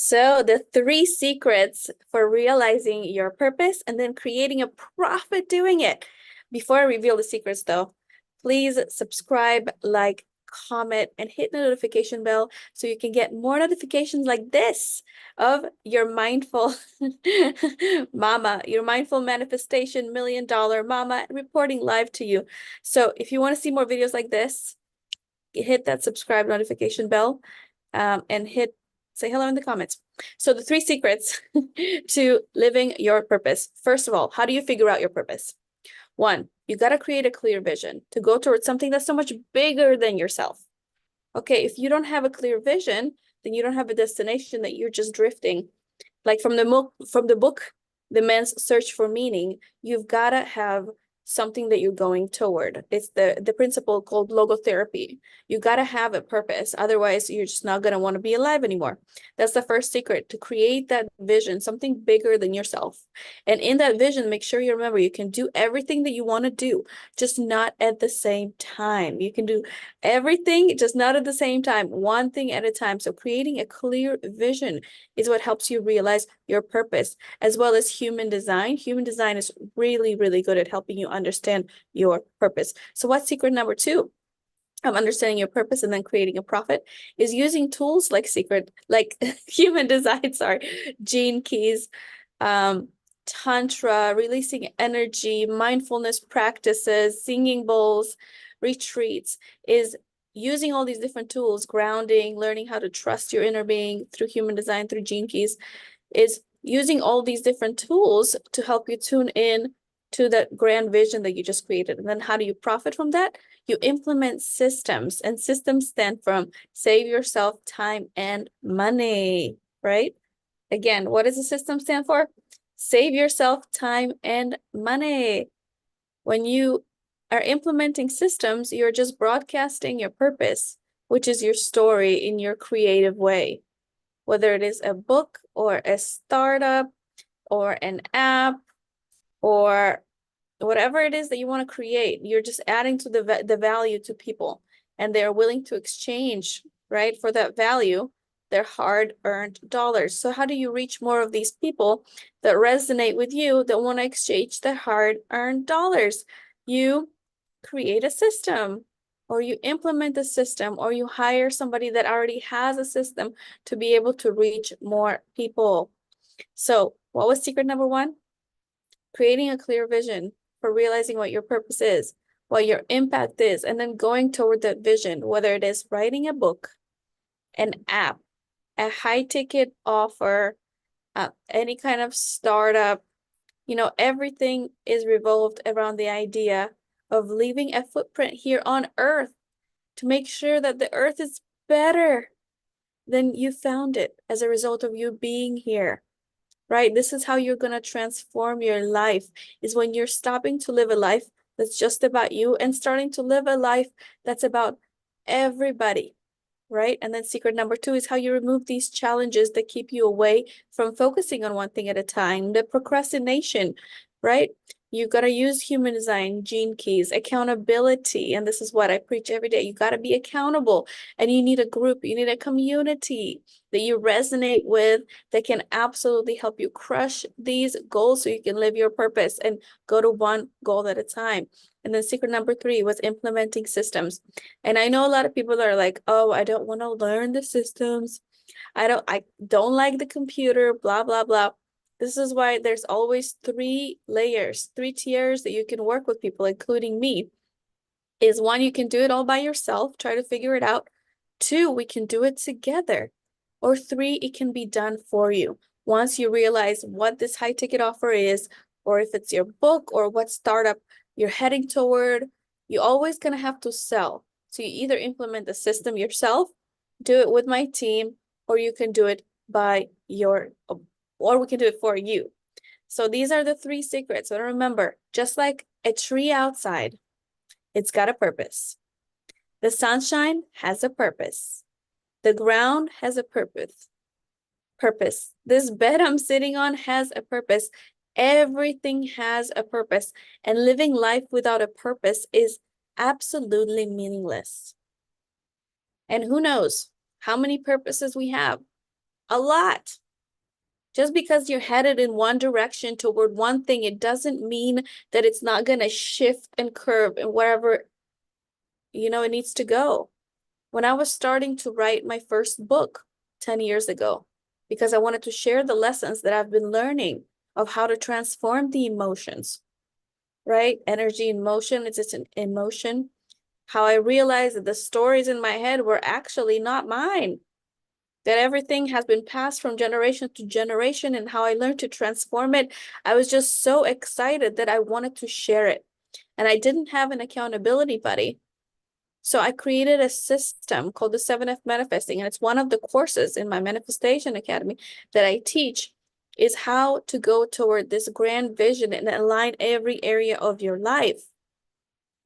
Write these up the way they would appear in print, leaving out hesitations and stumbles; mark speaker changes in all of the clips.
Speaker 1: So the 3 secrets for realizing your purpose and then creating a profit doing it. Before I reveal the secrets though, please subscribe, like, comment, and hit the notification bell so you can get more notifications like this of your mindful mama, your mindful manifestation $1 million mama reporting live to you. So if you want to see more videos like this, hit that subscribe notification bell and say hello in the comments. So the 3 secrets to living your purpose. First of all, how do you figure out your purpose? 1, you got to create a clear vision to go towards something that's so much bigger than yourself. Okay, if you don't have a clear vision, then you don't have a destination, that you're just drifting. Like from the book, The Man's Search for Meaning, you've got to have something that you're going toward. It's the principle called logotherapy. You got to have a purpose. Otherwise, you're just not going to want to be alive anymore. That's the first secret, to create that vision, something bigger than yourself. And in that vision, make sure you remember you can do everything that you want to do, just not at the same time. You can do everything, just not at the same time, one thing at a time. So creating a clear vision is what helps you realize your purpose, as well as human design. Human design is really, really good at helping you understand your purpose. So what's secret number 2 of understanding your purpose and then creating a profit is using tools like human design, gene keys, tantra, releasing energy, mindfulness practices, singing bowls, retreats, is using all these different tools, grounding, learning how to trust your inner being through human design, through gene keys, is using all these different tools to help you tune in to that grand vision that you just created. And then how do you profit from that? You implement systems, and systems stand from save yourself time and money, right? Again, what does the system stand for? Save yourself time and money. When you are implementing systems, you're just broadcasting your purpose, which is your story in your creative way. Whether it is a book or a startup or an app or whatever it is that you want to create, you're just adding to the value to people, and they're willing to exchange, right, for that value, their hard-earned dollars. So how do you reach more of these people that resonate with you, that want to exchange their hard-earned dollars? You create a system, or you implement a system, or you hire somebody that already has a system to be able to reach more people. So what was secret number 1? Creating a clear vision for realizing what your purpose is, what your impact is, and then going toward that vision, whether it is writing a book, an app, a high-ticket offer, any kind of startup. Everything is revolved around the idea of leaving a footprint here on Earth to make sure that the Earth is better than you found it as a result of you being here, right? This is how you're going to transform your life, is when you're stopping to live a life that's just about you and starting to live a life that's about everybody, right? And then secret number 2 is how you remove these challenges that keep you away from focusing on one thing at a time. The procrastination, right? You got to use human design, gene keys, accountability. And this is what I preach every day. You got to be accountable, and you need a group, you need a community that you resonate with, that can absolutely help you crush these goals so you can live your purpose and go to one goal at a time. And then secret number 3 was implementing systems. And I know a lot of people are like, oh, I don't want to learn the systems. I don't like the computer, blah, blah, blah. This is why there's always 3 layers, 3 tiers that you can work with people, including me. Is 1, you can do it all by yourself, try to figure it out. 2, we can do it together. Or 3, it can be done for you. Once you realize what this high ticket offer is, or if it's your book or what startup you're heading toward, you're always going to have to sell. So you either implement the system yourself, do it with my team, or you can do it or we can do it for you. So these are the 3 secrets. So remember, just like a tree outside, it's got a purpose. The sunshine has a purpose. The ground has a purpose. This bed I'm sitting on has a purpose. Everything has a purpose. And living life without a purpose is absolutely meaningless. And who knows how many purposes we have? a lot. Just because you're headed in one direction toward one thing, it doesn't mean that it's not going to shift and curve and wherever, it needs to go. When I was starting to write my first book 10 years ago, because I wanted to share the lessons that I've been learning of how to transform the emotions, right? Energy in motion, it's just an emotion. How I realized that the stories in my head were actually not mine, that everything has been passed from generation to generation, and how I learned to transform it. I was just so excited that I wanted to share it. And I didn't have an accountability buddy. So I created a system called the 7F Manifesting, and it's one of the courses in my Manifestation Academy that I teach, is how to go toward this grand vision and align every area of your life,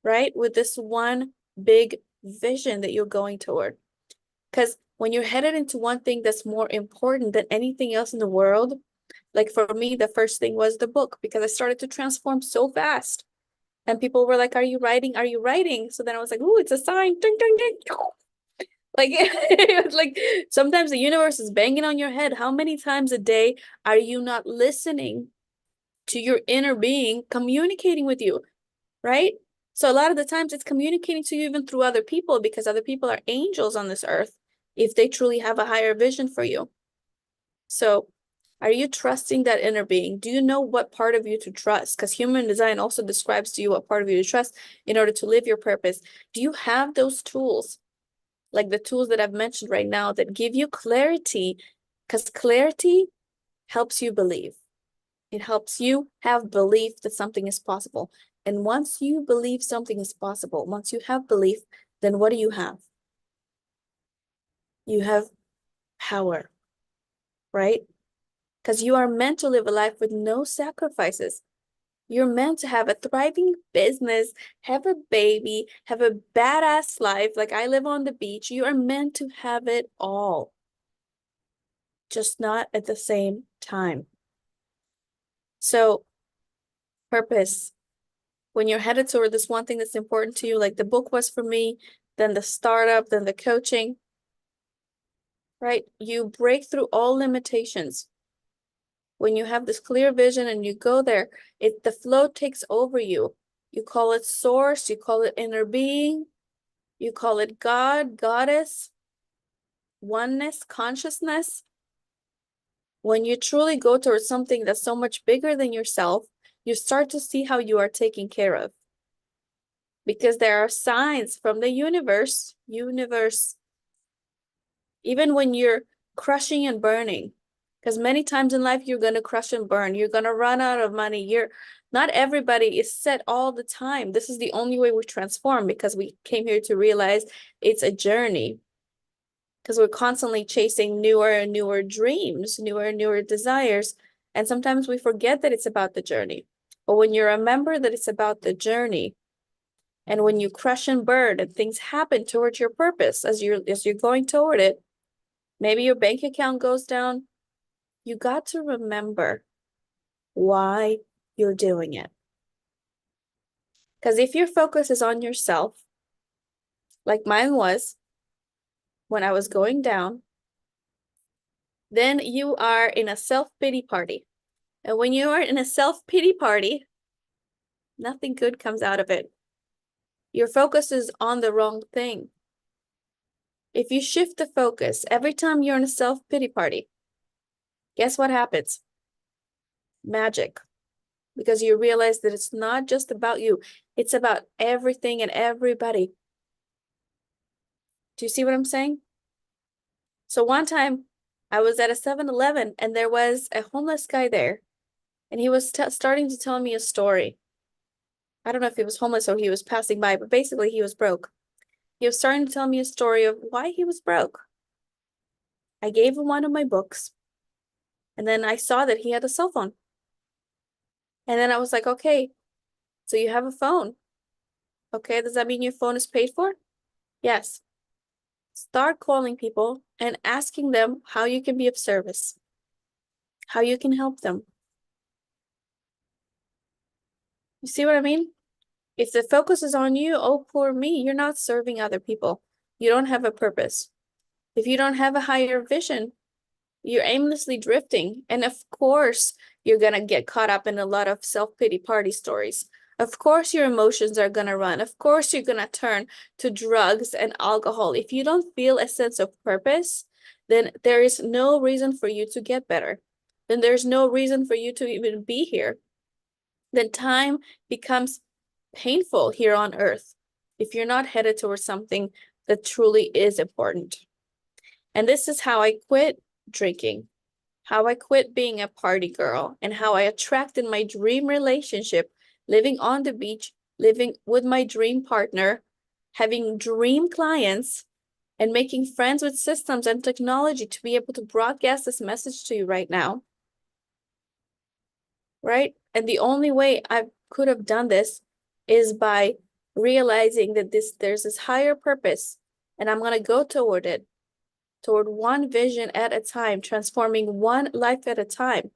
Speaker 1: right? With this one big vision that you're going toward. Because when you're headed into one thing that's more important than anything else in the world, like for me, the first thing was the book, because I started to transform so fast. And people were like, are you writing? Are you writing? So then I was like, oh, it's a sign. Ding, ding, ding. Like, it was like sometimes the universe is banging on your head. How many times a day are you not listening to your inner being communicating with you, right? So a lot of the times it's communicating to you even through other people, because other people are angels on this earth if they truly have a higher vision for you. So are you trusting that inner being? Do you know what part of you to trust? Because human design also describes to you what part of you to trust in order to live your purpose. Do you have those tools, like the tools that I've mentioned right now, that give you clarity? Because clarity helps you believe. It helps you have belief that something is possible. And once you believe something is possible, once you have belief, then what do you have? You have power, right? Because you are meant to live a life with no sacrifices. You're meant to have a thriving business, have a baby, have a badass life. Like I live on the beach. You are meant to have it all, just not at the same time. So, purpose. When you're headed toward this one thing that's important to you, like the book was for me, then the startup, then the coaching, right? You break through all limitations. When you have this clear vision and you go there, the flow takes over you. You call it source, you call it inner being, you call it God, goddess, oneness, consciousness. When you truly go towards something that's so much bigger than yourself, you start to see how you are taken care of. Because there are signs from the universe, even when you're crushing and burning. Because many times in life, you're going to crush and burn. You're going to run out of money. Not everybody is set all the time. This is the only way we transform, because we came here to realize it's a journey. Because we're constantly chasing newer and newer dreams, newer and newer desires. And sometimes we forget that it's about the journey. But when you remember that it's about the journey, and when you crush and burn and things happen towards your purpose as you're going toward it, maybe your bank account goes down, you got to remember why you're doing it. Because if your focus is on yourself, like mine was when I was going down, then you are in a self-pity party. And when you are in a self-pity party, nothing good comes out of it. Your focus is on the wrong thing. If you shift the focus every time you're in a self-pity party, guess what happens? Magic. Because you realize that it's not just about you. It's about everything and everybody. Do you see what I'm saying? So one time I was at a 7-Eleven and there was a homeless guy there. And he was starting to tell me a story. I don't know if he was homeless or he was passing by, but basically he was broke. He was starting to tell me a story of why he was broke. I gave him one of my books. And then I saw that he had a cell phone. And then I was like, okay, so you have a phone. Okay, does that mean your phone is paid for? Yes. Start calling people and asking them how you can be of service, how you can help them. You see what I mean? If the focus is on you, oh, poor me, you're not serving other people. You don't have a purpose. If you don't have a higher vision, you're aimlessly drifting. And of course, you're going to get caught up in a lot of self-pity party stories. Of course, your emotions are going to run. Of course, you're going to turn to drugs and alcohol. If you don't feel a sense of purpose, then there is no reason for you to get better. Then there's no reason for you to even be here. Then time becomes painful here on earth if you're not headed towards something that truly is important. And this is how I quit drinking, how I quit being a party girl, and how I attracted my dream relationship, living on the beach, living with my dream partner, having dream clients, and making friends with systems and technology to be able to broadcast this message to you right now. Right? And the only way I could have done this is by realizing that there's this higher purpose, and I'm going to go toward it, toward one vision at a time, transforming one life at a time.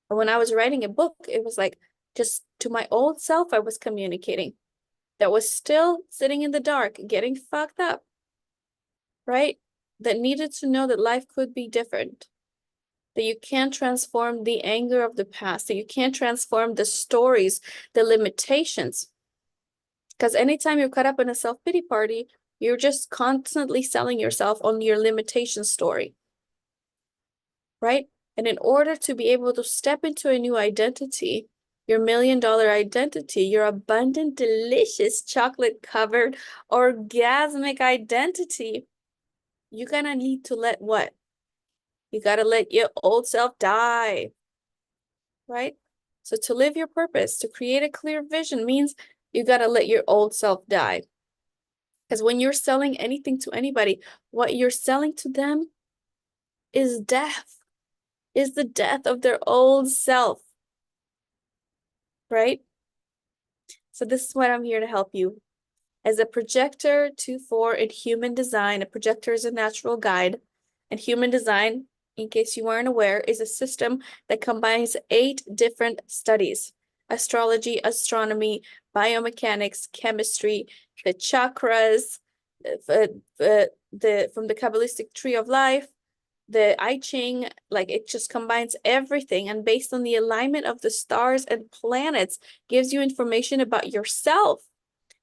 Speaker 1: And when I was writing a book, it was like just to my old self I was communicating that was still sitting in the dark, getting fucked up, right? That needed to know that life could be different, that you can't transform the anger of the past, that you can't transform the stories, the limitations. Because anytime you're caught up in a self-pity party, you're just constantly selling yourself on your limitation story, right? And in order to be able to step into a new identity, your $1,000,000 identity, your abundant, delicious, chocolate-covered, orgasmic identity, you're gonna need to let what? You gotta let your old self die, right? So to live your purpose, to create a clear vision means you gotta let your old self die. Because when you're selling anything to anybody, what you're selling to them is death, is the death of their old self, right? So this is what I'm here to help you. As a projector 2-4 in human design, a projector is a natural guide, and human design, in case you weren't aware, is a system that combines 8 different studies: astrology, astronomy, biomechanics, chemistry, the chakras, from the Kabbalistic tree of life, the I Ching. Like, it just combines everything, and based on the alignment of the stars and planets, gives you information about yourself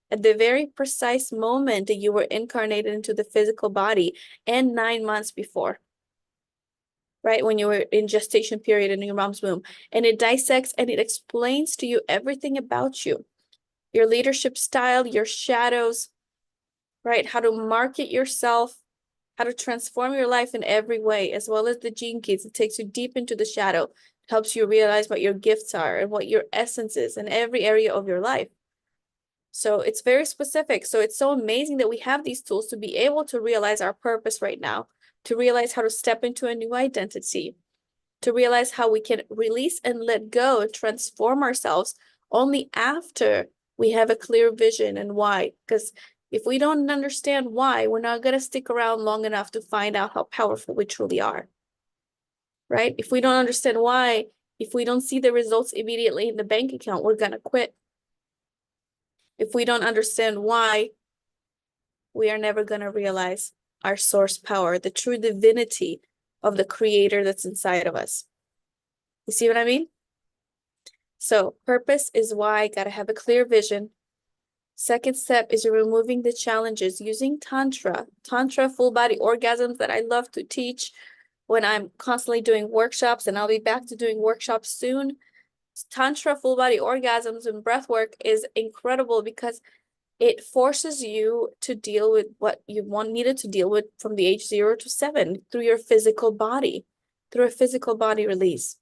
Speaker 1: at the very precise moment that you were incarnated into the physical body and 9 months before, right? When you were in gestation period in your mom's womb. And it dissects and it explains to you everything about you, your leadership style, your shadows, right? How to market yourself, how to transform your life in every way, as well as the gene keys. It takes you deep into the shadow, helps you realize what your gifts are and what your essence is in every area of your life. So it's very specific. So it's so amazing that we have these tools to be able to realize our purpose right now, to realize how to step into a new identity, to realize how we can release and let go and transform ourselves only after we have a clear vision and why. Because if we don't understand why, we're not going to stick around long enough to find out how powerful we truly are, right? If we don't understand why, if we don't see the results immediately in the bank account, we're going to quit. If we don't understand why, we are never going to realize our source power, the true divinity of the creator that's inside of us. You see what I mean? So purpose is why I got to have a clear vision. Second step is removing the challenges using Tantra full body orgasms that I love to teach when I'm constantly doing workshops, and I'll be back to doing workshops soon. Tantra full body orgasms and breath work is incredible because it forces you to deal with what you needed to deal with from the age 0 to 7 through your physical body, through a physical body release.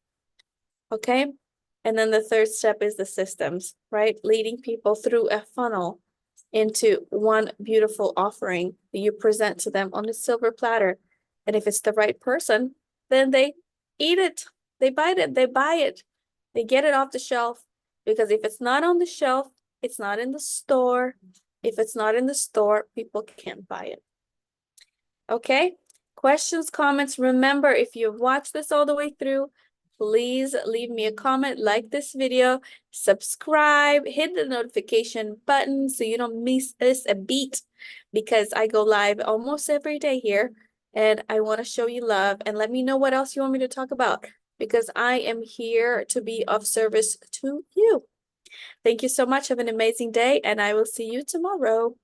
Speaker 1: Okay? And then the third step is the systems, right? Leading people through a funnel into one beautiful offering that you present to them on a silver platter. And if it's the right person, then they eat it, they bite it, they buy it, they get it off the shelf. Because if it's not on the shelf, it's not in the store. If it's not in the store, people can't buy it. Okay? Questions, comments. Remember, if you've watched this all the way through, please leave me a comment, like this video, subscribe, hit the notification button so you don't miss a beat, because I go live almost every day here. and I want to show you love. And let me know what else you want me to talk about, because I am here to be of service to you. Thank you so much. Have an amazing day, and I will see you tomorrow.